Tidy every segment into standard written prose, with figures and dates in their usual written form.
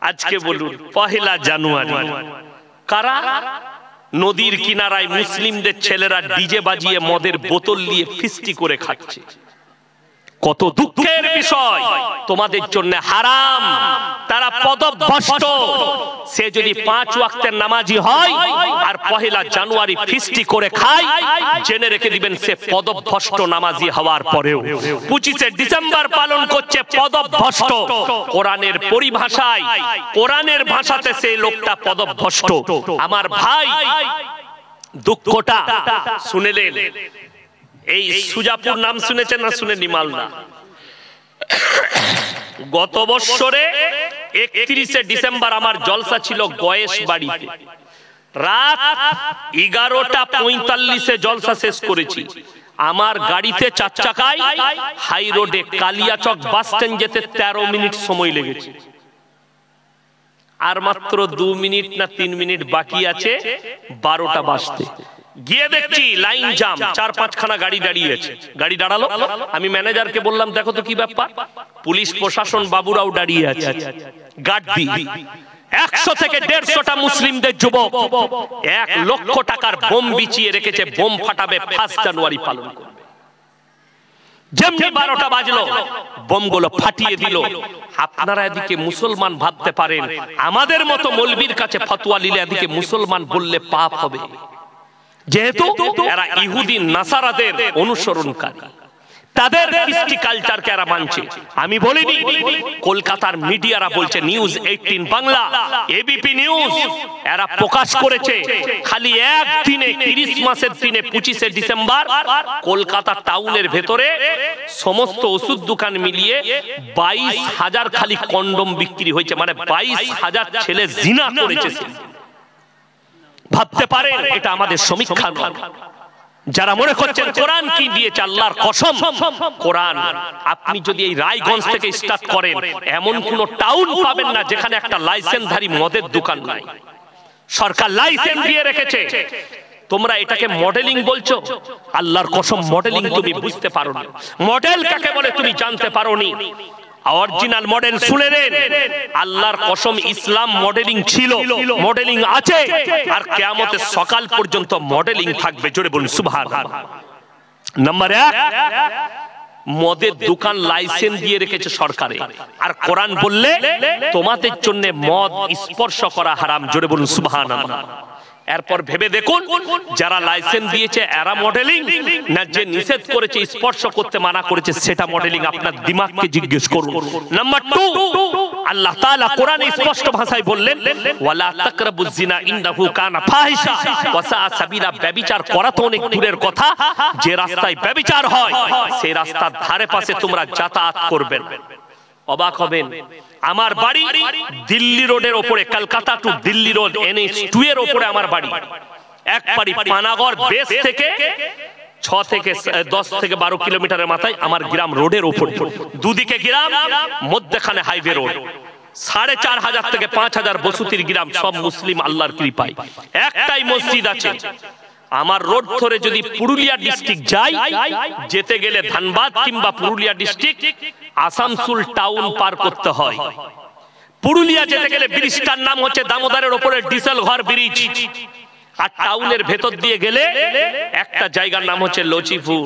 আজকে বলুন পহেলা জানুয়ারি কারা নদীর কিনারায় মুসলিমদের ছেলেরা ডিজে বাজিয়ে মদের বোতল নিয়ে ফিস্টি করে খাচ্ছে। কত দুঃখের বিষয়, তোমাদের জন্য হারাম, তারা পদভ্রষ্ট। সে যদি 5 ওয়াক্তের নামাজি হয় আর পহেলা জানুয়ারি ফিস্টি করে খায়, জেনে রেখে দিবেন সে পদভ্রষ্ট নামাজি হওয়ার পরেও 25শে ডিসেম্বর পালন করছে পদভ্রষ্ট। কোরআনের পরিভাষায়, কোরআনের ভাষাতে সেই লোকটা পদভ্রষ্ট। আমার ভাই দুঃখটা শুনেলেন। এই সুজাপুর নাম শুনেছেন না শুনেননি? মালদা। গত বছরে 31শে ডিসেম্বর আমার জলসা ছিল গয়েশ বাড়িতে। রাত 11:45 জলসা শেষ করেছি। আমার গাড়িতে 4 চাকায় হাই রোডে কালিয়াচক বাস স্ট্যান্ড যেতে 13 মিনিট সময় লেগেছে। আর মাত্র 2 মিনিট না 3 মিনিট বাকি আছে 12টা বাজতে। গিয়ে দেখছি লাইন জাম, 4-5 খানা গাড়ি দাঁড়িয়ে আছে। গাড়ি দাঁড়ালো, আমি ম্যানেজারকে বললাম দেখো তো কি ব্যাপার। পুলিশ প্রশাসন বাবুরাও দাঁড়িয়ে আছে। গাড়ি 100 থেকে 150টা মুসলিমদের যুবক 1 লক্ষ টাকার বোম বিছিয়ে রেখেছে, বোম ফাটাবে 1 জানুয়ারি পালন করবে। যেমনি 12টা বাজলো বোমগুলো ফাটিয়ে দিল। আপনারা এদিকে মুসলমান ভাবতে পারেন, আমাদের মতো মৌলবীর কাছে ফতোয়া নিলে এদিকে মুসলমান বললে পাপ হবে, যেহেতু এরা ইহুদি নাসারাদের অনুসরণকারী, তাদের কৃষ্টি কালচারকে এরা মানছে। আমি বলিনি, কলকাতার মিডিয়ারা বলছে, নিউজ 18 বাংলা, এবিপি নিউজ এরা প্রকাশ করেছে খালি একদিনে ক্রিসমাসের দিনে 25শে ডিসেম্বর কলকাতা টাউনের ভেতরে সমস্ত ওষুধ দোকান মিলিয়ে 22,000 খালি কন্ডম বিক্রি হয়েছে। মানে 22,000 ছেলে জিনা করেছে। ভাবতে পারেন এটা আমাদের সমীক্ষা নয়। যারা মনে করছেন কোরআন কি দিয়েছে, আল্লাহর কসম কোরআন, আপনি যদি এই রায়গঞ্জ থেকে স্টার্ট করেন এমন কোন টাউন পাবেন না যেখানে একটা লাইসেন্সধারী মদের দোকান নাই। সরকার লাইসেন্স দিয়ে রেখেছে। তোমরা এটাকে মডেলিং বলছো, আল্লাহর কসম মডেলিং তুমি বুঝতে পারো না। মডেল কাকে বলে তুমি জানতে পারোনি। অরিজিনাল মডেল শুনে নেন, আল্লাহর কসম ইসলাম মডেলিং ছিল, মডেলিং আছে, আর কিয়ামতের সকাল পর্যন্ত মডেলিং থাকবে। জোরে বলুন সুবহানাল্লাহ। নাম্বার 1, মদের দোকান লাইসেন্স দিয়ে রেখেছে সরকারে, আর কোরআন বললে তোমাদের জন্য মদ স্পর্শ করা হারাম। জোরে বলুন সুবহানাল্লাহ। এরপর ভেবে দেখুন, যারা লাইসেন্স দিয়েছে এরা মডেলিং, না যে নিষেধ করেছে স্পর্শ করতে মানা করেছে সেটা মডেলিং? আপনার দিমাগকে জিজ্ঞেস করুন। নাম্বার 2, আল্লাহ তাআলা কোরআনে স্পষ্ট ভাষায় বললেন, ওয়ালা তাকরাবুজ জিনা ইন্নাহু কানা ফাহিশা ওয়া সাআ সাবিলা। ব্যভিচার করা তো অনেক দূরের কথা, যে রাস্তায় ব্যভিচার হয় সেই রাস্তার ধারে পাশে তোমরা যাতায়াত করবে না। অবাক হবেন, আমার বাড়ি দিল্লি রোডের উপরে, Kolkata two Delhi road NH2 এর উপরে আমার বাড়ি। এক বাড়ি পানাগড় বেস থেকে 6 থেকে 10 থেকে 12 কিলোমিটারের মাথায় আমার গ্রাম, রোডের উপরে। দুদিকে গ্রাম, মধ্যখানে হাইওয়ে রোড। 4,500 থেকে 5,000 বসতির গ্রাম, সব মুসলিম আল্লাহর কৃপায়। একটাই মসজিদ আছে। আমার রোড ধরে যদি পুরুলিয়া ডিস্ট্রিক্ট যাই, যেতে গেলে ধানবাদ কিংবা পুরুলিয়া ডিস্ট্রিক্ট আসানসোল টাউন পার করতে হয়। পুরুলিয়া যেতে গেলে ব্রিজটার নাম হচ্ছে দামোদরের উপরে ডিজেল ঘর ব্রিজ। আর টাউনের ভেতর দিয়ে গেলে একটা জায়গার নাম হচ্ছে লচিপুর,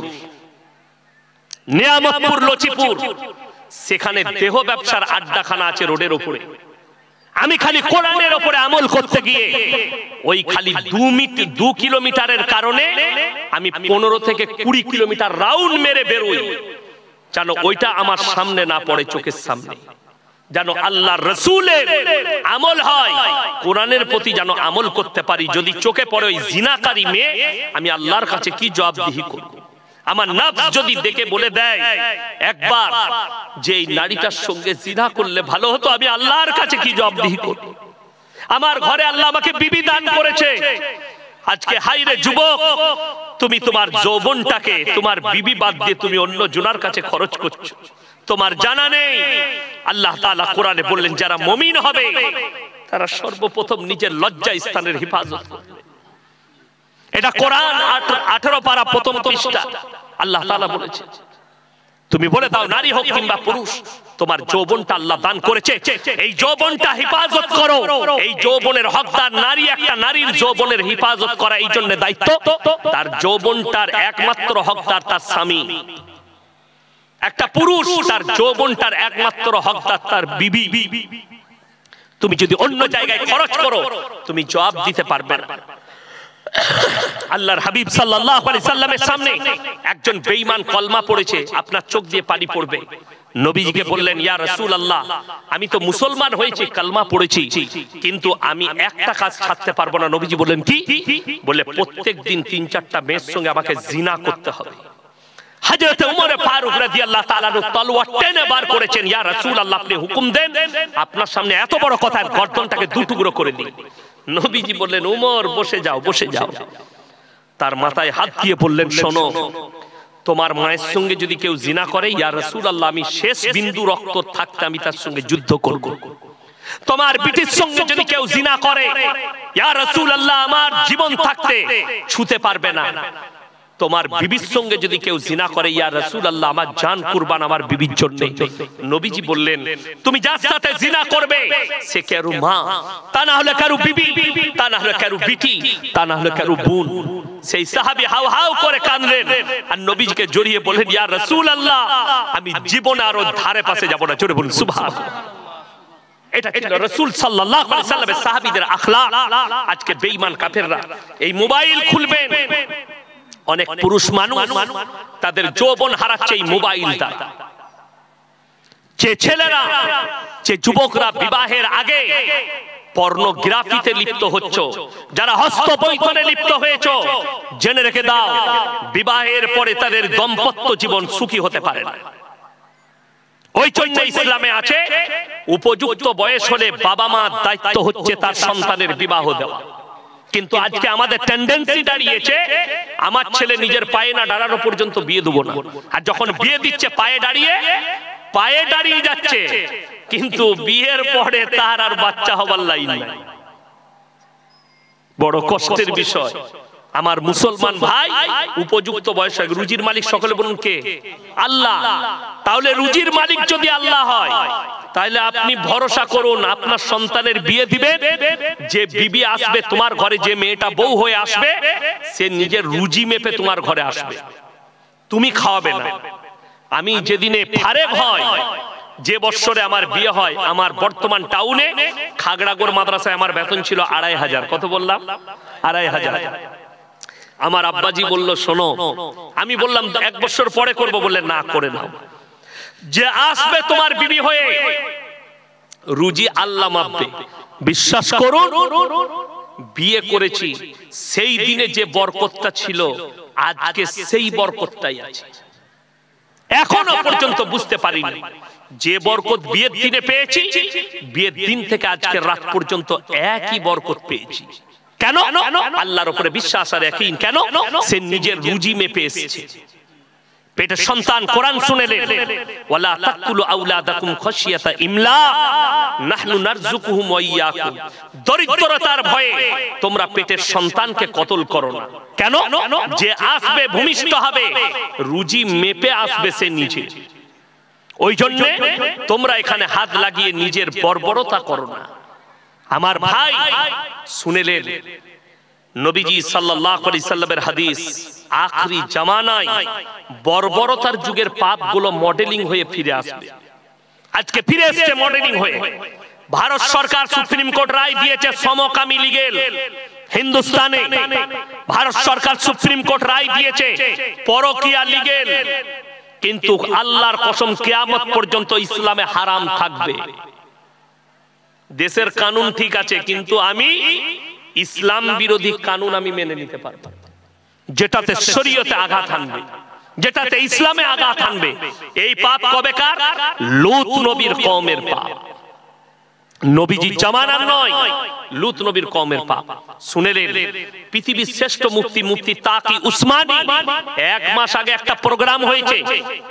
নিয়ামতপুর লচিপুর। সেখানে দেহ ব্যবসার আড্ডাখানা আছে রোডের উপরে। আমি খালি কোরআনের উপরে আমল করতে গিয়ে ওই খালি 2 কিলোমিটারের কারণে আমি 15 থেকে 20 কিলোমিটার রাউন্ড মেরে বেরোই, যেন ওইটা আমার সামনে না পড়ে, চোখের সামনে যেন আল্লাহর রাসূলের আমল হয়, কোরআনের প্রতি যেন আমল করতে পারি। যদি চোখে পড়ে ওই জিনাকারী মেয়ে, আমি আল্লাহর কাছে কি জবাবদিহি করব? আমার নফস যদি দেখে বলে দেয় একবার যে এই নারীটার সঙ্গে জিনা করলে ভালো হতো, আমি আল্লাহর কাছে কি জবাবদিহি করব? আমার ঘরে আল্লাহ আমাকে বিবি দান করেছে। আজকে হাইরে যুবক, তুমি তোমার যৌবনটাকে তোমার বিবি বাদ দিয়ে তুমি অন্য জনার কাছে খরচ করছো, তোমার জানা নেই। আল্লাহ তাআলা কোরআনে বললেন, যারা মুমিন হবে তারা সর্বপ্রথম নিজের লজ্জা স্থানের হেফাজত করবে। এটা কোরআন 18 পারা প্রথম পৃষ্ঠা আল্লাহ তাআলা বলেছে। তুমি বলে দাও, নারী হোক কিংবা পুরুষ, তোমার যৌবনটা আল্লাহ দান করেছে, এই যৌবনটা হেফাজত করো। এই যৌবনের হকদার নারী, একটা নারীর যৌবনের হেফাজত করা এই জন্য দায়িত্ব। তার যৌবনটার একমাত্র হকদার তার স্বামী। একটা পুরুষ তার যৌবনটার একমাত্র হকদার তার বিবি। তুমি যদি অন্য জায়গায় খরচ করো, তুমি জবাব দিতে পারবে না। আল্লাহর হাবিব সাল্লাল্লাহু আলাইহি সাল্লামের সামনে একজন বেঈমান কলমা পড়েছে, আপনার চোখ দিয়ে পানি পড়বে। নবীজিকে বললেন, ইয়া রাসূলুল্লাহ, আমি তো মুসলমান হয়েছি, কালমা পড়েছি, কিন্তু আমি একটা কাজ ছাড়তে পারবো না। নবীজি বললেন, কি? বলে, প্রত্যেকদিন ৩-৪টা মেয়ের সঙ্গে আমাকে জিনা করতে হবে। হযরত ওমর ফারুক রাদিয়াল্লাহু তাআলা তলোয়ার টেনে বার করেছেন, ইয়া রাসূলুল্লাহ, আপনি হুকুম দেন, আপনার সামনে এত বড় কথা, গর্দনটাকে দুটুকরো করে দিই। নবীজি বললেন, ওমর বসে যাও, বসে যাও। তার মাথায় হাত দিয়ে বললেন, শোনো, তোমার মায়ের সঙ্গে যদি কেউ জিনা করে, ইয়া রাসূলুল্লাহ, আমি শেষ বিন্দু রক্ত থাকতে আমি তার সঙ্গে যুদ্ধ করব। তোমার বিটির সঙ্গে যদি কেউ জিনা করে, ইয়া রাসূলুল্লাহ, আমার জীবন থাকতে ছুতে পারবে না। তোমার বিবির সঙ্গে যদি কেউ জিনা করে, ইয়া রাসূলুল্লাহ, আমার জান কুরবান আমার বিবির জন্য। নবীজি বললেন, তুমি যার সাথে জিনা করবে সে কারো মা, তা না হলে কারো বিবি, তা না হলে কারো বিটি, তা না হলে কারো বোন। সেই সাহাবী হাউ হাউ করে কাঁদলেন আর নবীজিকে জড়িয়ে বললেন, ইয়া রাসূলুল্লাহ, আমি জীবনে আর ওর ধারে পাশে যাব না। জোরে বলুন সুবহানাল্লাহ। এটা ছিল রাসূল সাল্লাল্লাহু আলাইহি সাল্লামের সাহাবীদের আখলাক। আজকে বেঈমান কাফেররা এই মোবাইল খুলবেন, অনেক পুরুষ মানুষ তাদের যৌবন হারাচ্ছে এই মোবাইল দ্বারা। যে ছেলেরা, যে যুবকরা বিবাহের আগে পর্নোগ্রাফিতে লিপ্ত হচ্ছ, যারা হস্তবৈথনে লিপ্ত হয়েছ, জেনে রেখে দাও, বিবাহের পরে তাদের দাম্পত্য জীবন সুখী হতে পারে না। ওই জন্য ইসলামে আছে, উপযুক্ত বয়স হলে বাবা মা দায়িত্ব হচ্ছে তার সন্তানের বিবাহ দেওয়া। কিন্তু আজকে আমাদের টেন্ডেন্সি দাঁড়িয়েছে, আমার ছেলে নিজের পায়ে না দাঁড়ানো পর্যন্ত বিয়ে দেবো না। আর যখন বিয়ে দিচ্ছে পায়ে দাঁড়িয়ে যাচ্ছে, কিন্তু বিয়ের পরে তার আর বাচ্চা হবার লাইন নাই। বড় কষ্টের বিষয়। আমার মুসলমান ভাই, উপযুক্ত বয়স, রুজির মালিক সকলে বলুন কে? আল্লাহ। তাহলে রুজির মালিক যদি আল্লাহ হয়, তাহলে আপনি ভরসা করুন, আপনার সন্তানের বিয়ে দিবেন, যে বিবি আসবে তোমার ঘরে, যে মেয়েটা বউ হয়ে আসবে, সে নিজের রুজি মেপে তোমার ঘরে আসবে, তুমি খাওয়াবে না। আমি যেদিনে ফারেক হয়, যে বছরে আমার বিয়ে হয়, আমার বর্তমান টাউনে খাগড়াগড় মাদ্রাসায় আমার বেতন ছিল ২৫০০। কত বললাম? ২৫০০। আমার আব্বাজি বলল, শোনো, আমি বললাম ১ বছর পরে করব। বললেন, না, করে নাও। যে আসবে তোমার বিবি হয়ে, রুজি আল্লাহ মাপবে। বিশ্বাস করুন, বিয়ে করেছি সেই দিনে যে বরকতটা ছিল, আজকে সেই বরকতটাই আছে। এখনো পর্যন্ত বুঝতে পারিনি যে বরকত বিয়ের দিনে পেয়েছি, বিয়ের দিন থেকে আজকের রাত পর্যন্ত একই বরকত পেয়েছি। কেন? আল্লাহর উপরে বিশ্বাস আর ইয়াকিন। কেন? সে নিজের রুজি মেপে এসেছে। পেটের সন্তান কোরআন শুনেলেন, ওয়ালা তাকুলু আওলাদাকুম খাশিয়াতা ইমলা নাহনু নারযুকুহুম ওয়া ইয়াকুম। দরিদ্রতার ভয়ে তোমরা পেটের সন্তানকে কতল করো না। কেন? যে আসবে ভূমিষ্ঠ হবে, রুজি মেপে আসবে সে নিজে। ওই জন্য তোমরা এখানে হাত লাগিয়ে নিজের বর্বরতা করো না। আমার ভাই শুনেলেন, নবীজি সাল্লাল্লাহু আলাইহি সাল্লামের হাদিস, আখরি জামানায় বর্বরতার যুগের পাপগুলো মডেলিং হয়ে ফিরে আসবে। আজকে ফিরে এসেছে মডেলিং হয়ে। ভারত সরকার সুপ্রিম কোর্ট রায় দিয়েছে সমকামী লিগেল হিন্দুস্তানে। ভারত সরকার সুপ্রিম কোর্ট রায় দিয়েছে পরকীয়া লিগেল। কিন্তু আল্লাহর কসম, কিয়ামত পর্যন্ত ইসলামে হারাম থাকবে। দেশের কানুন ঠিক আছে, কিন্তু আমি ইসলাম বিরোধী কানুন আমি মেনে নিতে পারবো না, যেটাতে শরীয়তে আঘাত আনবে, যেটাতে ইসলামে আঘাত আনবে। এই পাপ কবেকার? লূত নবীর কওমের পাপ। নবীজি জামানার নয়, লূত নবীর কওমের পাপ। শুনেলেন, পৃথিবীর শ্রেষ্ঠ মুফতি তাকি উসমানী, 1 মাস আগে একটা প্রোগ্রাম হয়েছে,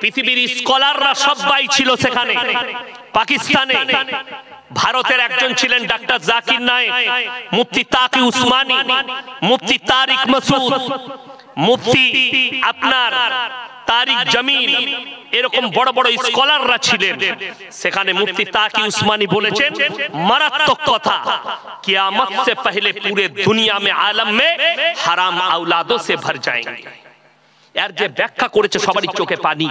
পৃথিবীর স্কলাররা সবাই ছিল সেখানে। পাকিস্তানে ভারতের একজন ছিলেন ডাক্তার জাকির নায়েক, মুফতি তাকি উসমানী, মুফতি তারিক মাসুদ, মুফতি আপনার তারিক জামিল, এরকম বড় বড় স্কলাররা ছিলেন। সেখানে মুফতি তাকি উসমানী বলেছেন মারাত্মক কথা, কিয়ামত से पहले पूरे दुनिया में आलम में हराम औलादों से भर जाएंगे। এর যে ব্যাখ্যা করেছে সবারই চোখে পানি।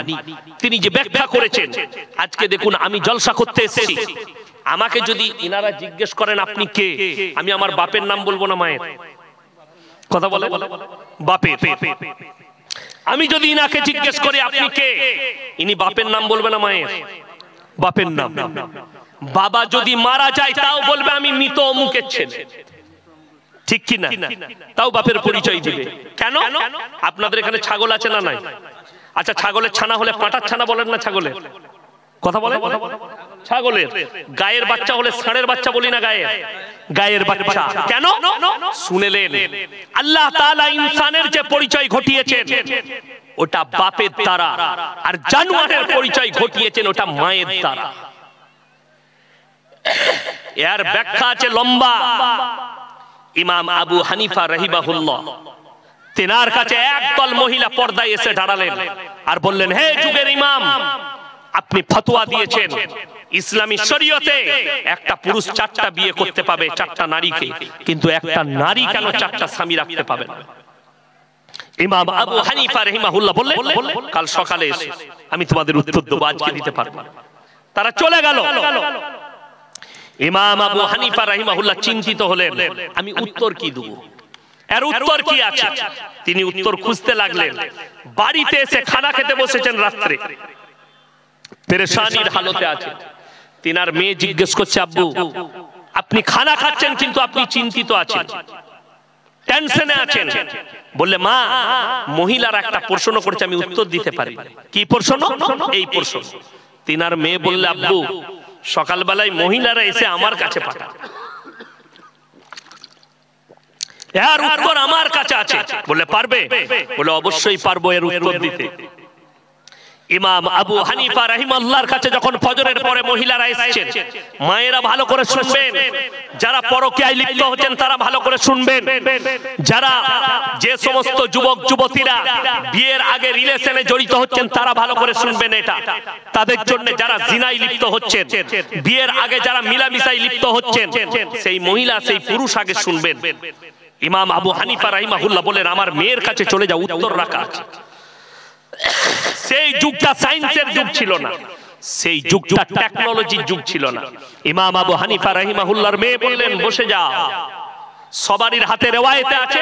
তিনি যে ব্যাখ্যা করেছেন, আজকে দেখুন আমি জলসা করতে এসেছি, আমাকে যদি ইনারা জিজ্ঞেস করেন আপনি কে, আমি আমার বাপের নাম বলবো না মায়ের? কথা বলে বাপের। আমি যদি ইনাকে জিজ্ঞেস করি আপনি কে, ইনি বাপের নাম বলবে না মায়ের? বাপের নাম। বাবা যদি মারা যায় তাও বলবে আমি মৃত অমুকের ছেলে, ঠিক কি না? তাও বাপের পরিচয় দিবে। কেন? আপনাদের এখানে ছাগল আছে না নাই? আচ্ছা, ছাগলের ছানা হলে পাঁটার ছানা বলেন না ছাগলের? কথা বলে ছাগলের। গায়ের বাচ্চা হলে ষাঁড়ের বাচ্চা বলি না, গায়ের বাচ্চা। কেন? শুনেলেন আল্লাহ তাআলা ইনসানের যে পরিচয় ঘটিয়েছেন ওটা বাপের দ্বারা, আর জানোয়ারের পরিচয় ঘটিয়েছেন ওটা মায়ের দ্বারা। এর ব্যাখ্যা আছে লম্বা। ইমাম আবু হানিফা রাহিমাহুল্লাহ, তেনার কাছে একদল মহিলা পর্দায় এসে দাঁড়ালেন আর বললেন, হে যুগের ইমাম, আপনি ফতোয়া দিয়েছেন ইসলামী শরীয়তে একটা পুরুষ 4টা বিয়ে করতে পাবে, 4টা নারীকে, কিন্তু একটা নারী কেন 4টা স্বামী রাখতে পাবে না? ইমাম আবু হানিফা রাহিমাহুল্লাহ বললেন, কাল সকালে এসে আমি তোমাদের উত্তর দেব, আজকে দিতে পারবো না। তারা চলে গেল। ইমাম আবু হানিফা রাহিমাহুল্লাহ চিন্তিত হলেন, আমি উত্তর কি দেব, এর উত্তর কি আছে? তিনি উত্তর খুঁজতে লাগলেন। বাড়িতে এসে খানা খেতে বসেছেন রাত্রে, পেরেশানির হালতে আছে। তিনার মেয়ে জিজ্ঞেস করছে, আব্বু আপনি খানা খাচ্ছেন কিন্তু আপনি চিন্তিত আছেন, টেনশনে আছেন। বললে, মা মহিলারা একটা প্রশ্ন করেছে, আমি উত্তর দিতে পারি। কি প্রশ্ন? এই প্রশ্ন। তিনার মেয়ে বললে, আব্বু সকালবেলায় মহিলারা এসে আমার কাছে পাঠায়, এর উত্তর আমার কাছে আছে। বলে, পারবে? বলে, অবশ্যই পারবো এর উত্তর দিতে। ইমাম আবু হানিফা রাহিমাহুল্লাহর কাছে যখন ফজরের পরে মহিলারা এসেছেন, মায়েরা ভালো করে শুনবেন, যারা পরকীয়ায় লিপ্ত হচ্ছেন তারা ভালো করে শুনবেন, যারা যে সমস্ত যুবক যুবতীরা বিয়ের আগে রিলেশনে জড়িত হচ্ছেন তারা ভালো করে শুনবেন এটা তাদের জন্য। যারা জিনায় লিপ্ত হচ্ছেন, বিয়ের আগে যারা মিলামিশায় লিপ্ত হচ্ছেন, সেই মহিলা সেই পুরুষ আগে শুনবেন। ইমাম আবু হানিফা রাহিমাহুল্লাহ বলেন, আমার মেয়ের কাছে চলে যাও, উত্তর রাখা আছে। সেই যুগটা সায়েন্সের যুগ ছিল না, সেই যুগটা টেকনোলজির যুগ ছিল না। ইমাম আবু হানিফা রাহিমাহুল্লাহর মেয়ে বললেন, বসে যাও। সবারই হাতে রিওয়ায়েতে আছে,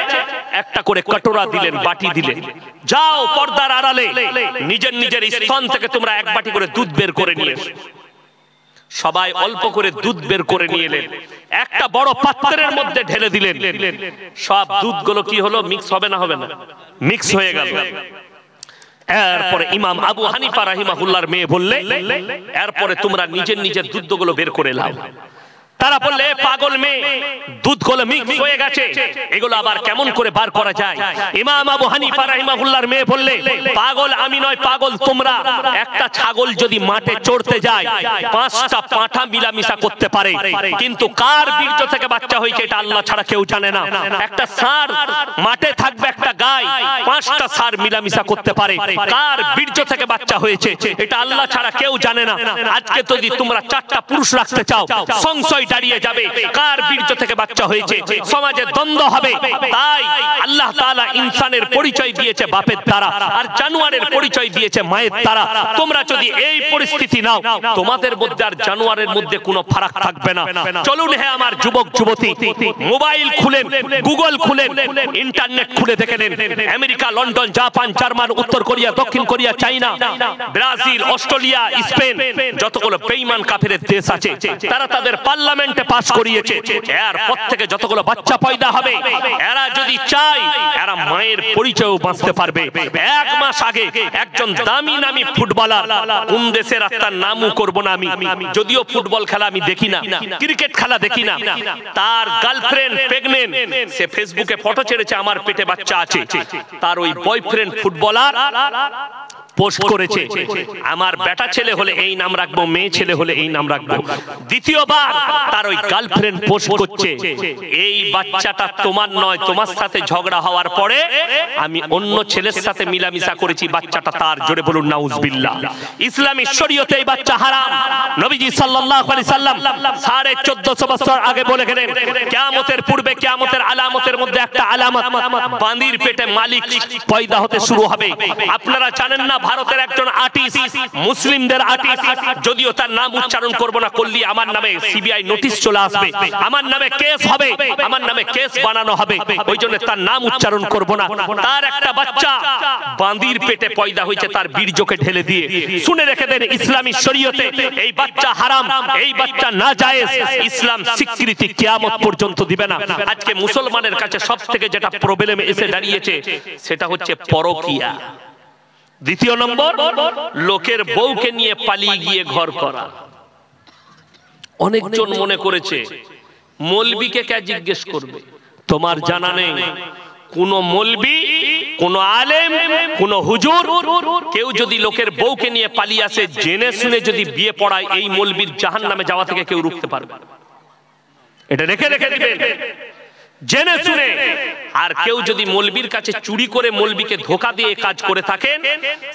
একটা করে কটোরা দিলেন, বাটি দিলেন, যাও পর্দার আড়ালে নিজের নিজের স্তন থেকে তোমরা এক বাটি করে দুধ বের করে নিয়ে এসো। সবাই অল্প করে দুধ বের করে নিয়ে এলেন, একটা বড় পাত্রের মধ্যে ঢেলে দিলেন। সব দুধগুলো কি হলো? মিক্স হবে না? হবে না, মিক্স হয়ে গেল। এরপরে ইমাম আবু হানিফা রাহিমাহুল্লাহর মেয়ে বললে, এরপরে তোমরা নিজের নিজের দুধগুলো বের করে নাও। তারা বললে, পাগল মেয়ে, দুধগুলো মিক্স হয়ে গেছে, এগুলো আবার কেমন করে বার করা যায়? ইমাম আবু হানিফা রাহিমাহুল্লাহর মেয়ে বললে, পাগল আমি নয়, পাগল তোমরা। একটা ছাগল যদি মাঠে চড়তে যায় 5টা পাঁঠা মিলামিশা করতে পারে, কিন্তু কার বীর্য থেকে বাচ্চা হয়েছে এটা আল্লাহ ছাড়া কেউ জানে না। একটা ষাঁড় মাঠে থাকবে, একটা গায় 5টা ষাঁড় মিলামিশা করতে পারে, কার বীর্য থেকে বাচ্চা হয়েছে এটা আল্লাহ ছাড়া কেউ জানে না। আজকে যদি তোমরা 4টা পুরুষ রাখতে চাও, সংশয় দাঁড়িয়ে যাবে কার বীর্য থেকে বাচ্চা হয়েছে, সমাজে দ্বন্দ্ব হবে। তাই আল্লাহ তাআলা ইনসানের পরিচয় দিয়েছে বাপের দ্বারা, আর জানোয়ারের পরিচয় দিয়েছে মায়ের দ্বারা। তোমরা যদি এই পরিস্থিতি নাও, তোমাদের মধ্যে আর জানোয়ারের মধ্যে কোনো ফারাক থাকবে না। চলুন হে আমার যুবক যুবতী, মোবাইল খুলেন, গুগল খুলেন, ইন্টারনেট খুলে দেখে নেন। আমেরিকা, লন্ডন, জাপান, জার্মান, উত্তর কোরিয়া, দক্ষিণ Korea, China, Brazil, Australia, Spain, যতগুলো বেঈমান কাফেরের দেশ আছে, তারা তাদের পার্লামেন্টে পাস করিয়েছে। এরপর থেকে যতগুলো বাচ্চা পয়দা হবে, এরা যদি চায় এরা মায়ের পরিচয়ও বাঁচতে পারবে। 1 মাস আগে একজন দামি নামি ফুটবলার, কোন দেশের তার নামও করব না আমি, যদিও ফুটবল খেলা আমি দেখি না, ক্রিকেট খেলা দেখি না, তার গার্লফ্রেন্ড প্রেগনেন্ট, সে ফেসবুকে ফটো ছেড়েছে আমার পেটে বাচ্চা আছে। তার ওই বয়ফ্রেন্ড ফুটবলার পোস্ট করেছে, আমার বেটা ছেলে হলে এই নাম রাখবো, মেয়ে ছেলে হলে এই নাম রাখবো। দ্বিতীয়বার তার ওই গার্লফ্রেন্ড পোস্ট করছে, এই বাচ্চাটা তোমার নয়, তোমার সাথে ঝগড়া হওয়ার পরে আমি অন্য ছেলের সাথে মিলামিশা করেছি, বাচ্চাটা তার। জোরে বলুন নাউজুবিল্লাহ। ইসলামী শরীয়তে এই বাচ্চা হারাম। নবীজি সাল্লাল্লাহু আলাইহি সাল্লাম 1450 বছর আগে বলে গেলেন, কিয়ামতের পূর্বে কিয়ামতের আলামতের মধ্যে একটা আলামত, বাঁদির পেটে মালিক পয়দা হতে শুরু হবে। আপনারা জানেন না, ভারতের একজন আর্টিস্ট, মুসলিমদের আর্টিস্ট, যদিও তার নাম উচ্চারণ করব না, করলে আমার নামে সিবিআই নোটিশ চলে আসবে, আমার নামে কেস হবে, আমার নামে কেস বানানো হবে, ওই জন্য তার নাম উচ্চারণ করব না। তার একটা বাচ্চা বাঁদির পেটে পয়দা হয়েছে, তার বীর্যকে ঢেলে দিয়ে। শুনে রেখে দেন, ইসলামী শরীয়তে এই বাচ্চা হারাম, এই বাচ্চা নাজায়েজ। ইসলাম স্বীকৃতি কিয়ামত পর্যন্ত দিবে না। আজকে মুসলমানের কাছে সবথেকে যেটা প্রবলেম এসে দাঁড়িয়েছে সেটা হচ্ছে পরকিয়া। দ্বিতীয় নম্বর, লোকের বউকে নিয়ে পালিয়ে গিয়ে ঘর করা। অনেকজন মনে করেছে মৌলবীকে কে জিজ্ঞেস করবে। তোমার জানা নেই কোন মৌলবী, কোন আলেম, কোন হুজুর কেউ যদি লোকের বউকে নিয়ে পালিয়ে আসে, জেনে শুনে যদি বিয়ে পড়ায়, এই মৌলবীর জাহান্নামে যাওয়া থেকে কেউ রুখতে পারবে না। এটা রেখে রেখে দিবেন জেনে শুনে। আর কেউ যদি মৌলবীর কাছে চুরি করে মৌলবীকে ধোঁকা দিয়ে কাজ করে থাকেন,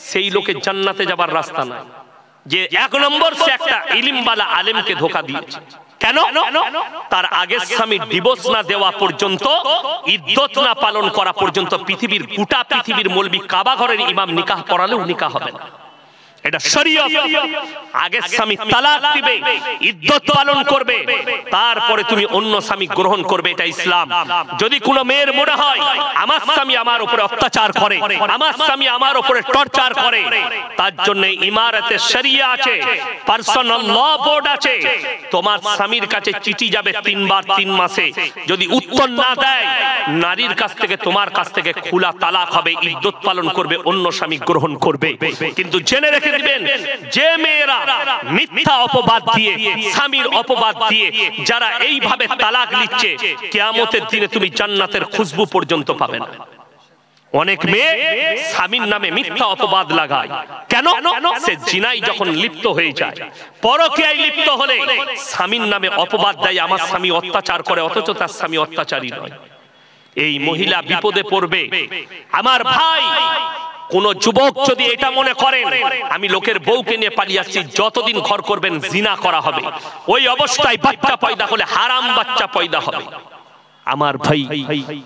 সেই লোকের জান্নাতে যাবার রাস্তা নাই। যে এক নম্বর, সে একটা ইলমওয়ালা আলেমকে ধোঁকা দিয়েছে। কেন? তার আগের স্বামী ডিভোর্স না দেওয়া পর্যন্ত, ইদ্যত না পালন করা পর্যন্ত পৃথিবীর গোটা পৃথিবীর মৌলবী কাবা ঘরের ইমাম নিকাহ পড়ালেও নিকাহ হবে না। এটা শরীয়ত। আগে স্বামী তালাক দিবে, ইদ্যত পালন করবে, তারপরে তুমি অন্য স্বামী গ্রহণ করবে, এটা ইসলাম। যদি কোনো মেয়ের মনে হয় আমার স্বামী আমার উপরে অত্যাচার করে, আমার স্বামী আমার উপরে টর্চার করে, তার জন্য ইমারতে শরিয়া আছে, পার্সোনাল ল বোর্ড আছে। তোমার স্বামীর কাছে চিঠি যাবে 3 বার 3 মাসে, যদি উত্তর না দেয়, নারীর কাছ থেকে তোমার কাছ থেকে খোলা তালাক হবে, ইদ্যত পালন করবে, অন্য স্বামী গ্রহণ করবে। কিন্তু জেনে রেখে দিবেন, যে মেয়েরা মিথ্যা অপবাদ দিয়ে, স্বামীর অপবাদ দিয়ে যারা এইভাবে তালাক নিচ্ছে, কিয়ামতের দিনে তুমি জান্নাতের খুশবু পর্যন্ত পাবে না। অনেক মেয়ে স্বামীর নামে মিথ্যা অপবাদ লাগায়। কেন? সে জিনায় যখন লিপ্ত হয়ে যায়, পরকীয়ায় লিপ্ত হলে স্বামীর নামে অপবাদ দেয়, আমার স্বামী অত্যাচার করে, অথচ তার স্বামী অত্যাচারী নয়। এই মহিলা বিপদে পড়বে। আমার ভাই, কোন যুবক যদি এটা মনে করেন আমি লোকের বউকে নিয়ে পালিয়ে আসছি, যতদিন ঘর করবেন জিনা করা হবে, ওই অবস্থায় বাচ্চা পয়দা হলে হারাম বাচ্চা পয়দা হবে। আমার ভাই,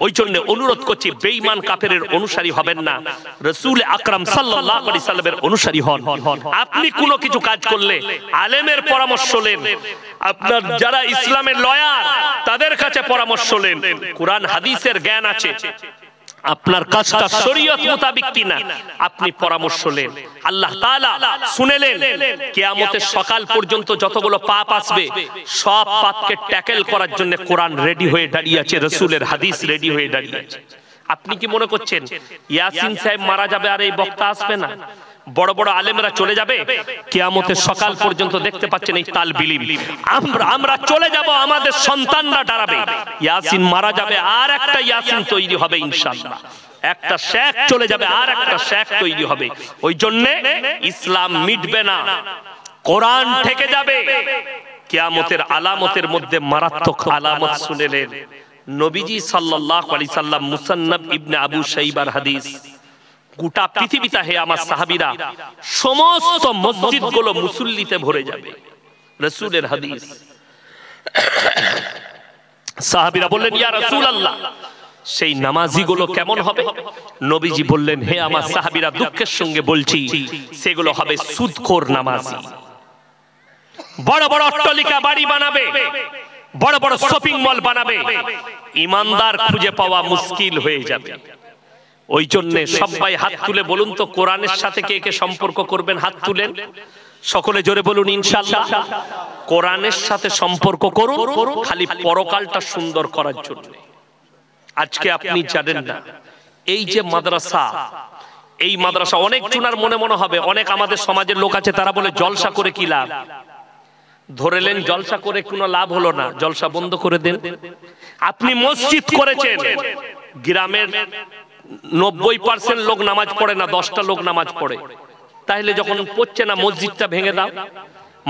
ওই জন্য অনুরোধ করছি, বেঈমান কাফেরের অনুসারী হবেন না, রাসূল আকরাম সাল্লাল্লাহু আলাইহি সাল্লামের অনুসারী হন। আপনি কোনো কিছু কাজ করলে আলেমের পরামর্শ নেন, আপনার যারা ইসলামের লয়ার তাদের কাছে পরামর্শ নেন। কুরআন হাদিসের জ্ঞান আছে, আপনার কাজটা শরীয়ত মোতাবেক কিনা আপনি পরামর্শ নেন। আল্লাহ তাআলা শুনেলেন, কিয়ামতের সকাল পর্যন্ত যতগুলো পাপ আসবে, সব পাপকে ট্যাকেল করার জন্য কোরআন রেডি হয়ে দাঁড়িয়ে আছে, রাসূলের হাদিস রেডি হয়ে দাঁড়িয়ে আছে। আপনি কি মনে করছেন ইয়াসিন সাহেব মারা যাবে আর এই বক্তা আসবে না? বড় বড় আলেমরা চলে যাবে, কিয়ামতের সকাল পর্যন্ত দেখতে পাচ্ছেন এই তালবিলিম। আমরা চলে যাব, আমাদের সন্তানরা দাঁড়াবে, ইয়াসিন মারা যাবে আর একটা ইয়াসিন তৈরি হবে ইনশাআল্লাহ। একটা শেখ চলে যাবে আর একটা শেখ তৈরি হবে। ওই জন্য ইসলাম মিটবে না, কোরআন থেকে যাবে। কিয়ামতের আলামতের মধ্যে মারাত্মক আলামত শুনেলেন নবীজি সাল্লাল্লাহু আলাইহি সাল্লাম। মুসান্নাফ ইবনে আবু শাইবার হাদিস। গোটা পৃথিবীতে হে আমার সাহাবীরা, সমস্ত মসজিদগুলো মুসল্লিতে ভরে যাবে, রাসূলের হাদিস। সাহাবীরা বললেন, ইয়া রাসূলুল্লাহ, সেই নামাজিগুলো কেমন হবে? নবীজি বললেন, হে আমার সাহাবীরা, দুঃখের সঙ্গে বলছি, সেগুলো হবে সুদখোর নামাজি। বড় বড় অট্টালিকা বাড়ি বানাবে, বড় বড় শপিং মল বানাবে, ইমানদার খুঁজে পাওয়া মুশকিল হয়ে যাবে। ওই জন্য সবাই হাত তুলে বলুন তো, কোরআনের সাথে কে কে সম্পর্ক করবেন? হাত তুলেন, সকলে জোরে বলুন ইনশাআল্লাহ। কোরআনের সাথে সম্পর্ক করুন, খালি পরকালটা সুন্দর করার জন্য। আজকে আপনি জানেন না, এই যে মাদ্রাসা, এই মাদ্রাসা অনেক জনার মনে মনে হবে, অনেক আমাদের সমাজের লোক আছে, তারা বলে জলসা করে কি লাভ? ধরেলেন জলসা করে কোনো লাভ হলো না, জলসা বন্ধ করে দেন। আপনি মসজিদ করেছেন, গ্রামের 90% লোক নামাজ পড়ে না, 10টা লোক নামাজ পড়ে, তাহলে যখন পড়ছে না মসজিদটা ভেঙে দাও।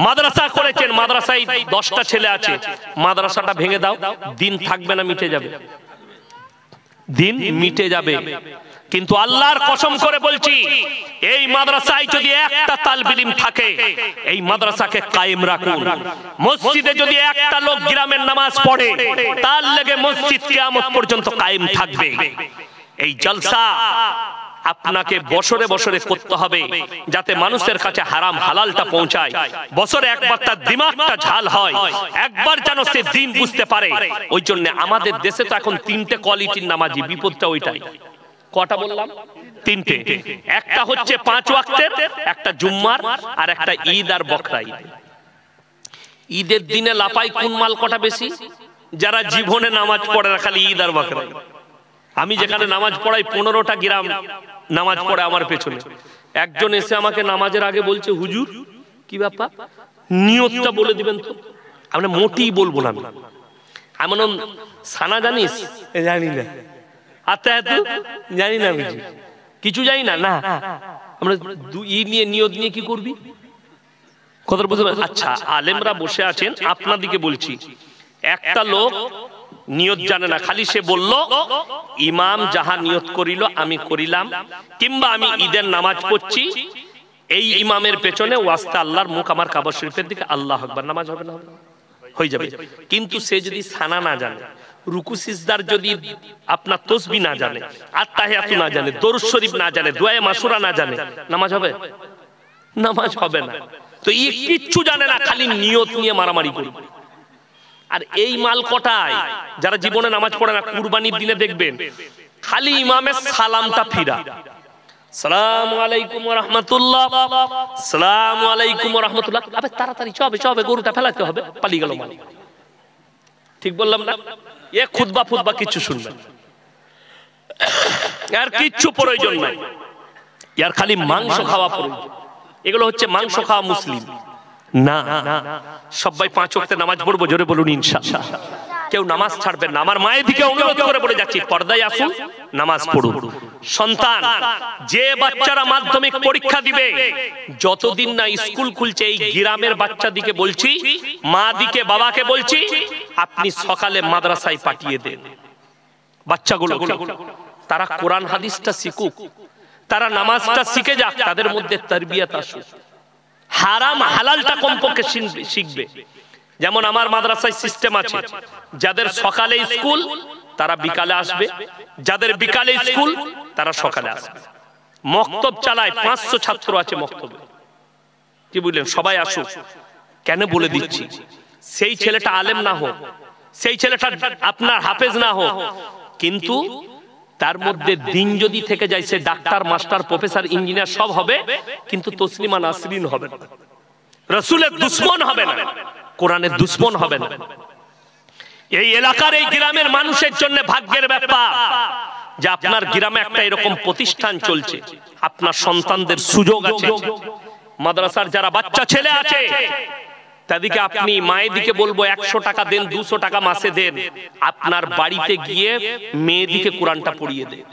মাদ্রাসা করেছেন, মাদ্রাসায় 10টা ছেলে আছে, মাদ্রাসাটা ভেঙে দাও, দিন থাকবে না, মিটে যাবে, দিন মিটে যাবে। কিন্তু আল্লাহর কসম করে বলছি, এই মাদ্রাসায় যদি একটা তালিব ইলম থাকে, এই মাদ্রাসাকে কায়েম রাখুন। মসজিদে যদি একটা লোক গ্রামের নামাজ পড়ে, তার লেগে মসজিদ কিয়ামত পর্যন্ত কায়েম থাকবে। এই জলসা আপনাকে বছরে বছরে করতে হবে, যাতে মানুষের কাছে হারাম হালালটা পৌঁছায়। বছরে একবার তার দিমাগটা ঝাল হয়, একবার যেন সে দিন বুঝতে পারে। ওই জন্য আমাদের দেশে তো এখন 3টে কোয়ালিটির নামাজি, বিপদটা ওইটাই। কটা বললাম? 3টে। একটা হচ্ছে 5 ওয়াক্তের, একটা জুম্মার, আর একটা ঈদ আর বকরা ঈদ। ঈদের দিনে লাপাই কোন মাল কটা বেশি? যারা জীবনে নামাজ পড়ে না, খালি ঈদ আর বকরা ঈদ। আমি যেখানে নামাজ পড়াই 15টা গ্রাম নামাজ পড়ে আমার পেছনে। একজন এসে আমাকে নামাজের আগে বলছে, হুজুর কি ব্যাপার, নিয়তটা বলে দিবেন তো। আমরা মোটেই বলবো না। এমন সানা জানিস? জানি না। আচ্ছা এত জানি না, বুঝি কিছু জানি না। না আমরা নিয়ত নিয়ে কি করবি? কথা বুঝতে পারছেন? আচ্ছা, আলেমরা বসে আছেন, আপনাদিকে বলছি। একটা লোক নিয়ত জানে না, খালি সে বলল ইমাম যাহা নিয়ত করিল আমি করিলাম, কিংবা আমি ঈদের নামাজ পড়ছি, এই ইমামের পেছনে ওয়াস্তে আল্লাহর মুখ আমার কাবা শরীফের দিকে, আল্লাহু আকবার, নামাজ হবে না? হয়ে যাবে। কিন্তু সে যদি সানা না জানে, রুকু সিজদার যদি আপনার তাসবিহ না জানে, আত্তাহিয়াতু না জানে, দরুদ শরীফ না জানে, দোয়া মাসুরা না জানে, নামাজ হবে? নামাজ হবে না। তো এই কিচ্ছু জানে না, খালি নিয়ত নিয়ে মারামারি করবে। আর এই মাল কটায় যারা জীবনে নামাজ পড়ে না, কুরবানির দিনে দেখবেন খালি ইমামের সালামটা ফিরা, সালামু আলাইকুম ওয়া রাহমাতুল্লাহ, সালামু আলাইকুম ওয়া রাহমাতুল্লাহ। আবে তাড়াতাড়ি চবে গরুটা ফেলাতে হবে, পালিয়ে গেল মানে। ঠিক বললাম না? এ খুতবা ফুতবা কিছু শুনবেন, আর কিচ্ছু প্রয়োজন নাই, ইয়ার খালি মাংস খাওয়া প্রয়োজন। এগুলো হচ্ছে মাংস খাওয়া মুসলিম না। সবাই 5 ওয়াক্তে নামাজ পড়বো, জোরে বলুন ইনশাআল্লাহ। কেউ নামাজ ছাড়বেন না। আমার মায়ের দিকে অনুরোধ করে বলে যাচ্ছি, পর্দায় আসুন, নামাজ পড়ুন। সন্তান, যে বাচ্চারা মাধ্যমিক পরীক্ষা দিবে, যতদিন না স্কুল খুলছে, এই গ্রামের বাচ্চা দিকে বলছি, মা দিকে বাবাকে বলছি, আপনি সকালে মাদ্রাসায় পাঠিয়ে দেন বাচ্চাগুলো। তারা কোরআন হাদিসটা শিখুক, তারা নামাজটা শিখে যাক, তাদের মধ্যে তারবিয়াত আসুক, হারাম হালালটা কমপক্ষে শিখবে। যেমন আমার মাদ্রাসায় সিস্টেম আছে, যাদের সকালে স্কুল তারা বিকালে আসবে, যাদের বিকালে স্কুল তারা সকালে আসবে। মক্তব চালায়, 500 ছাত্র আছে মক্তবে। কি বুঝলেন? সবাই আসুক। কেন বলে দিচ্ছি, সেই ছেলেটা আলেম না হোক, সেই ছেলেটা আপনার হাফেজ না হোক, কিন্তু তার মধ্যে দিন যদি থেকে যায়, সে ডাক্তার, মাস্টার, প্রফেসর, ইঞ্জিনিয়ার সব হবে, কিন্তু তসলিমা নাসরিন হবে না, রাসূলের দুশমন হবে না, কোরআনের দুশমন হবে না। এই এলাকার, এই গ্রামের মানুষের জন্য ভাগ্যের ব্যাপার যে আপনার গ্রামে একটা এরকম প্রতিষ্ঠান চলছে, আপনার সন্তানদের সুযোগ আছে। মাদ্রাসার যারা বাচ্চা ছেলে আছে, তাদেরকে আপনি মায়ের দিকে বলবো 100 টাকা দেন, 200 টাকা মাসে দেন, আপনার বাড়িতে গিয়ে মেয়েদিকে কোরআনটা পড়িয়ে দেন।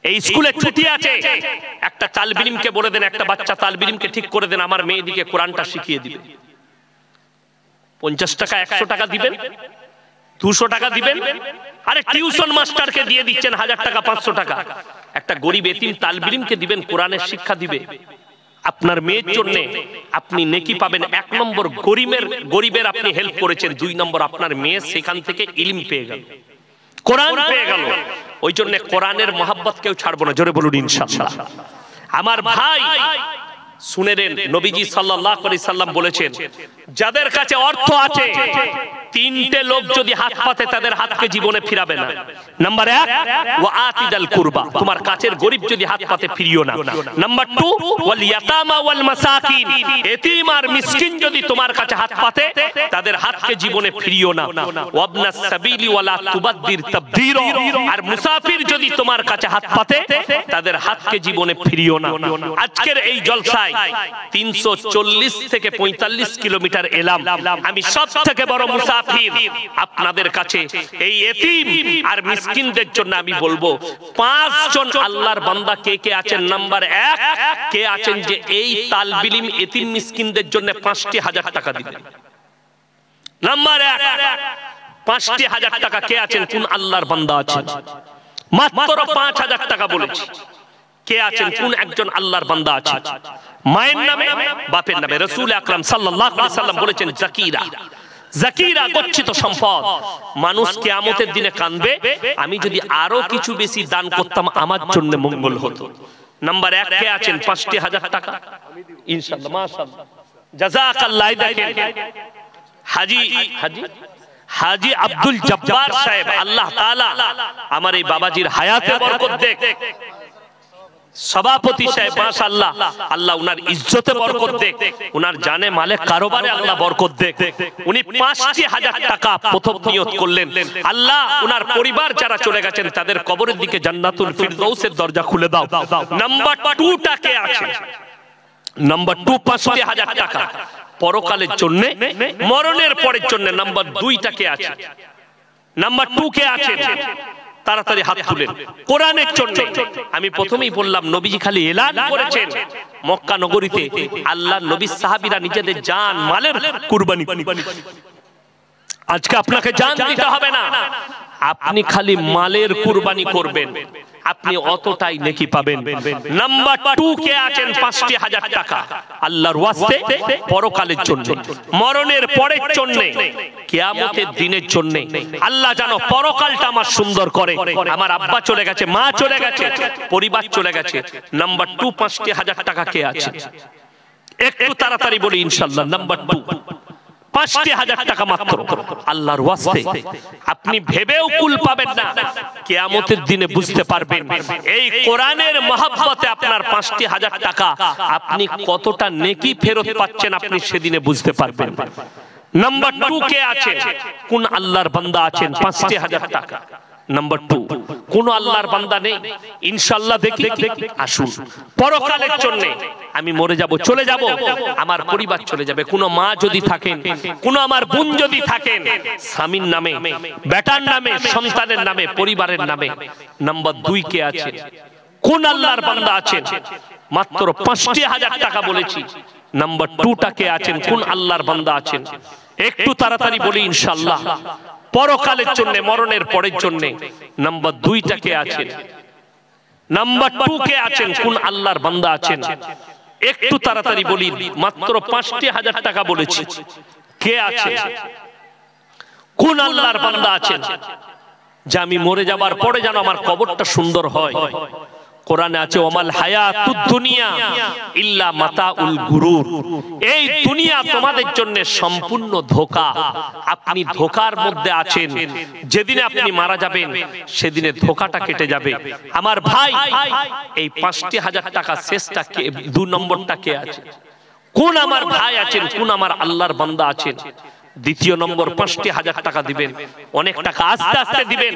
এই স্কুলে ছুটি আছে, একটা তালিব ইলমকে বলে দেন, একটা বাচ্চা তালিব ইলমকে ঠিক করে দেন, আমার মেয়েদিকে কোরআনটা শিখিয়ে দিবে। 50 টাকা 100 টাকা দিবেন, 200 টাকা দিবেন। আরে টিউশন মাস্টারকে দিয়ে দিচ্ছেন 1000 টাকা 500 টাকা, একটা গরিব এতিম তালিব ইলমকে দিবেন, কোরআনের শিক্ষা দিবে। আপনার মেয়ের জন্য আপনি নেকি পাবেন। 1 নম্বর গরিবের আপনি হেল্প করেছেন, 2 নম্বর আপনার মেয়ে সেখান থেকে ইলম পেয়ে গেল, কোরআন পেয়ে গেল। ওই জন্য কোরআনের মহব্বত কেউ ছাড়বো না, জোরে বলুন ইনশাআল্লাহ। আমার ভাই শুনে নেন, নবীজি সাল্লাল্লাহু আলাইহি সাল্লাম বলেছেন, যাদের কাছে অর্থ আছে, 3টে লোক যদি হাত পাতে, তাদের হাতকে জীবনে ফিরাবে না। নাম্বার 1, ওয়া আতিদাল কুরবা, তোমার কাছের গরিব যদি হাত পাতে ফিরিও না। নাম্বার 2, ওয়াল ইয়াতামা ওয়াল মাসাকিন, এতিম আর মিসকিন যদি তোমার কাছে হাত পাতে, তাদের হাতকে জীবনে ফিরিও না। ওয়াবনাস সাবিলি ওয়ালা তুবাদ্দির তাবদীরা, আর মুসাফির যদি তোমার কাছে হাত পাতে, তাদের হাতকে জীবনে ফিরিও না। আজকের এই জলসায় 340 থেকে 45 কিলোমিটার এলাম। আমি সব থেকে বড় মুসাফির মুসাফির আপনাদের কাছে এই এতিম আর মিসকিনদের জন্য আমি বলবো 5 জন আল্লাহর বান্দা কে কে আছেন? নাম্বার 1 কে আছেন যে এই তালবে ইলম এতিম মিসকিনদের জন্য 5,000 টাকা দিবেন? নাম্বার 1 5,000 টাকা কে আছেন? কোন আল্লাহর বান্দা আছেন? মাত্র 5,000 টাকা বলেছি। কে আছেন? কোন একজন আল্লাহর বান্দা আছেন? মায়ের নামে বাপের নামে। রাসূল আকরাম সাল্লাল্লাহু আলাইহি ওয়াসাল্লাম বলেছেন জাকিরা, জাকিরা গচ্ছিত সম্পদ। মানুষ কিয়ামতের দিনে কাঁদবে, আমি যদি আরো কিছু বেশি দান করতাম আমার জন্য মঙ্গল হতো। নাম্বার 1 কে আছেন? 5,000 টাকা ইনশাআল্লাহ, মাশাআল্লাহ, জাযাকাল্লাহ। দেখেন হাজী আব্দুল জব্বার সাহেব, আল্লাহ তাআলা আমার এই বাবাজির হায়াতে বরকত দেখ। সভাপতি সাহেব মাশাআল্লাহ, আল্লাহ উনার ইজ্জতে বরকত দেখ, উনার জানে মালে কারোবারে আল্লাহ বরকত দেখ। উনি 5,000 টাকা প্রথম নিয়ত করলেন, আল্লাহ উনার পরিবার যারা চলে গেছেন তাদের কবরের দিকে জান্নাতুল ফিরদৌসের দরজা খুলে দাও। নাম্বার 2 টাকে আছে, নাম্বার 2 5,000 টাকা পরকালের জন্য, মরণের পরের জন্য। নাম্বার 2 টাকে আছে, নাম্বার 2 কে আছে? তাড়াতাড়ি হাত তুলেন। কোরআনের জন্য আমি প্রথমেই বললাম, নবীজি খালি এলান করেছেন মক্কা নগরীতে আল্লাহর নবী সাহাবীরা নিজেদের জান মালের কুরবানি। আজকে আপনাকে জান দিতে হবে না, আপনি খালি মালের কুরবানি করবেন, আপনি অতটাই নেকি পাবেন। নাম্বার 2 কে আছেন? 5,000 টাকা আল্লাহর ওয়াস্তে পরকালের জন্য, মরণের পরের জন্য, কিয়ামতের দিনের জন্য। আল্লাহ জানো পরকালটা আমার সুন্দর করে। আমার আব্বা চলে গেছে, মা চলে গেছে, পরিবার চলে গেছে। নাম্বার 2 5,000 টাকা কে আছে? একটু তাড়াতাড়ি বলি ইনশাআল্লাহ। নাম্বার 2 5,000 টাকা মাত্র আল্লাহর ওয়াস্তে। আপনি ভেবেও কুল পাবেন না, কিয়ামতের দিনে বুঝতে পারবেন এই কোরআনের মহব্বতে আপনার 5,000 টাকা আপনি কতটা নেকি ফেরত পাচ্ছেন, আপনি সেদিনে বুঝতে পারবেন। নাম্বার 2 কে আছে? কোন আল্লাহর বান্দা আছেন? 5,000 টাকা। নাম্বার 2 কোন আল্লাহর বান্দা নেই? ইনশাআল্লাহ দেখি আসুন। পরকালের জন্য আমি মরে যাব, চলে যাব, আমার পরিবার চলে যাবে। কোন মা যদি থাকেন, কোন আমার বোন যদি থাকেন, স্বামীর নামে, বেটার নামে, সন্তানের নামে, পরিবারের নামে। নাম্বার 2 কে আছে? কোন আল্লাহর বান্দা আছেন? মাত্র 5,000 টাকা বলেছি। নাম্বার 2 টাকে আছেন? কোন আল্লাহর বান্দা আছেন? একটু তাড়াতাড়ি বলি ইনশাআল্লাহ। পরকালের জন্য, মরণের পরের জন্য। নাম্বার 2 টাকে আছেন? নাম্বার 2 কে আছেন? কোন আল্লাহর বান্দা আছেন? একটু তাড়াতাড়ি বলি। মাত্র 5,000 টাকা বলেছি। কে আছে? কোন আল্লাহর বান্দা আছেন যে আমি মরে যাবার পরে যেন আমার কবরটা সুন্দর হয়? কোরআনে আছে ওমাল হায়াতুদ দুনিয়া ইল্লা মাতাউল গুরুর। এই দুনিয়া তোমাদের জন্য সম্পূর্ণ ধোঁকা। আপনি ধোঁকার মধ্যে আছেন, যেদিনে আপনি মারা যাবেন সেদিনে ধোঁকাটা কেটে যাবে। আমার ভাই, এই 5,000 টাকা শেষটা কে? 2 নম্বরটা কে আছে? কোন আমার ভাই আছেন? কোন আমার আল্লাহর বান্দা আছেন? দ্বিতীয় নম্বর 5,000 টাকা দিবেন। অনেক টাকা আস্তে আস্তে দিবেন,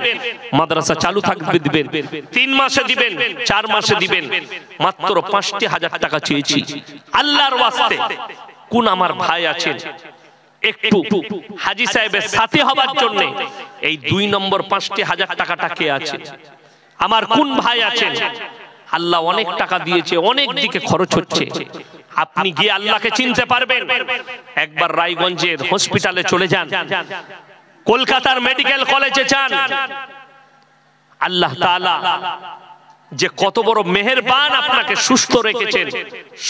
মাদ্রাসা চালু থাকবে দিবেন, 3 মাসে দিবেন, 4 মাসে দিবেন। মাত্র 5,000 টাকা চেয়েছি আল্লাহর ওয়াস্তে। কোন আমার ভাই আছেন? একটু হাজী সাহেবের সাথী হবার জন্য এই 2 নম্বর 5,000 টাকাটা কে আছে? আমার কোন ভাই আছেন? আল্লাহ অনেক টাকা দিয়েছে, অনেক দিকে খরচ হচ্ছে। আপনি গিয়ে আল্লাহকে চিনতে পারবেন। একবার রায়গঞ্জের হসপিটালে চলে যান, কলকাতার মেডিকেল কলেজে যান। আল্লাহ তাআলা যে কত বড় মেহেরবান, আপনাকে সুস্থ রেখেছেন,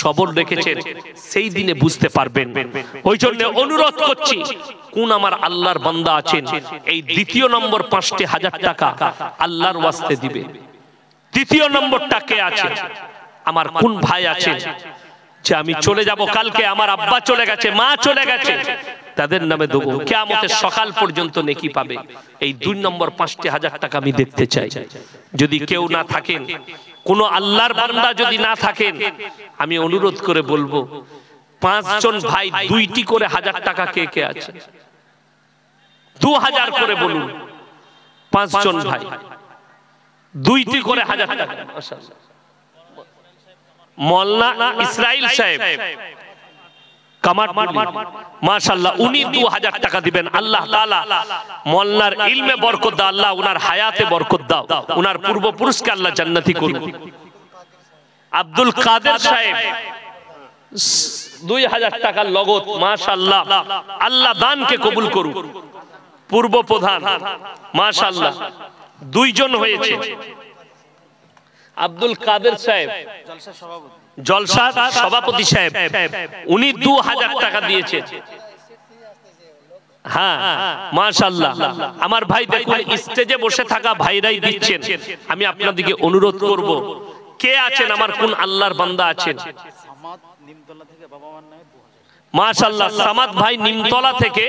সবল রেখেছেন, সেই দিনে বুঝতে পারবেন। ওই জন্য অনুরোধ করছি, কোন আমার আল্লাহর বান্দা আছেন এই দ্বিতীয় নম্বর 5,000 টাকা আল্লাহর ওয়াস্তে দিবেন। তৃতীয় নম্বরটা কে আছে? আমার কোন ভাই আছে যে আমি চলে যাব কালকে, আমার আব্বা চলে গেছে, মা চলে গেছে, তাদের নামে দেবো, কিয়ামতের সকাল পর্যন্ত নেকি পাবে। এই 2 নম্বর 5,000 টাকা আমি দেখতে চাই। যদি কেউ না থাকেন, কোন আল্লাহর বান্দা যদি না থাকেন, আমি অনুরোধ করে বলবো 5 জন ভাই 2টি করে 1000 টাকা কে কে আছে? 2000 করে বলুন। 5 জন ভাই 2টি করে 1000 টাকা। মাশাআল্লাহ। মোল্লা ইসরাইল সাহেব কামারটুলি মাশাআল্লাহ উনি 2000 টাকা দিবেন। আল্লাহ তাআলা মোল্লার ইলমে বরকত দাও, আল্লাহ উনার হায়াতে বরকত দাও, উনার পূর্বপুরুষকে আল্লাহ জান্নাতি করুন। আব্দুল কাদের সাহেব 2000 টাকা লগত মাশাআল্লাহ, আল্লাহ দানকে কবুল করুন। পূর্ব প্রধান মাশাআল্লাহ দুইজন হয়েছে। আব্দুল কাদের সাহেব জলসা সভাপতি সাহেব উনি 2000 টাকা দিয়েছেন। হ্যাঁ মাশাআল্লাহ আমার ভাই দেখুন স্টেজে বসে থাকা ভাইরাই দিচ্ছেন। আমি আপনাদেরকে অনুরোধ করব, কে আছেন আমার কোন আল্লাহর বান্দা আছেন? মাশাআল্লাহ সামাদ ভাই নিমতলা থেকে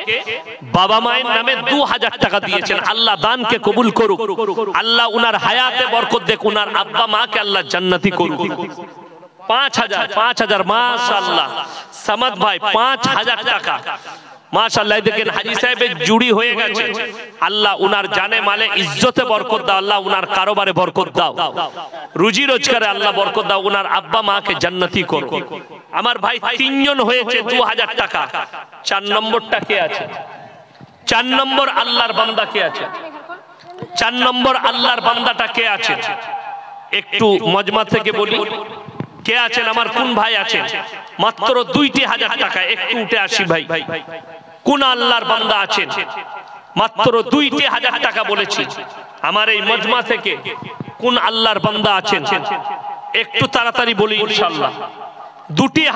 বাবা মায়ের নামে 2000 টাকা দিয়েছেন। আল্লাহ দানকে কবুল করুক, আল্লাহ উনার হায়াতে বরকত দেখ, উনার আব্বা মাকে আল্লাহ জান্নাতি করুক। 5000 মাশাআল্লাহ সামাদ ভাই 5000 টাকা মাশাআল্লাহ। দেখেন হাজী সাহেবের জুড়ি হয়ে গেছে। আল্লাহ উনার জানে মালে ইজ্জতে বরকত দাও, আল্লাহ উনার কারোবারে বরকত দাও, রুজি রোজগারে আল্লাহ বরকত দাও, উনার আব্বা মাকে জান্নাতি করো। আমার ভাই তিনজন হয়েছে 2000 টাকা। 4 নম্বরটা কে আছে? 4 নম্বর আল্লাহর বান্দা কে আছে? 4 নম্বর আল্লাহর বান্দাটা কে আছে? একটু মজমা থেকে বলি কে আছেন, আমার কোন ভাই আছেন? মাত্র 2000 টাকা। একটু উঠে আসি ভাই, কোন আল্লাহর বান্দা আছেন? মাত্র 2000 টাকা বলেছি। আমার এই মজমা থেকে কোন আল্লাহর বান্দা আছেন? একটু তাড়াতাড়ি বলি ইনশাআল্লাহ। 2000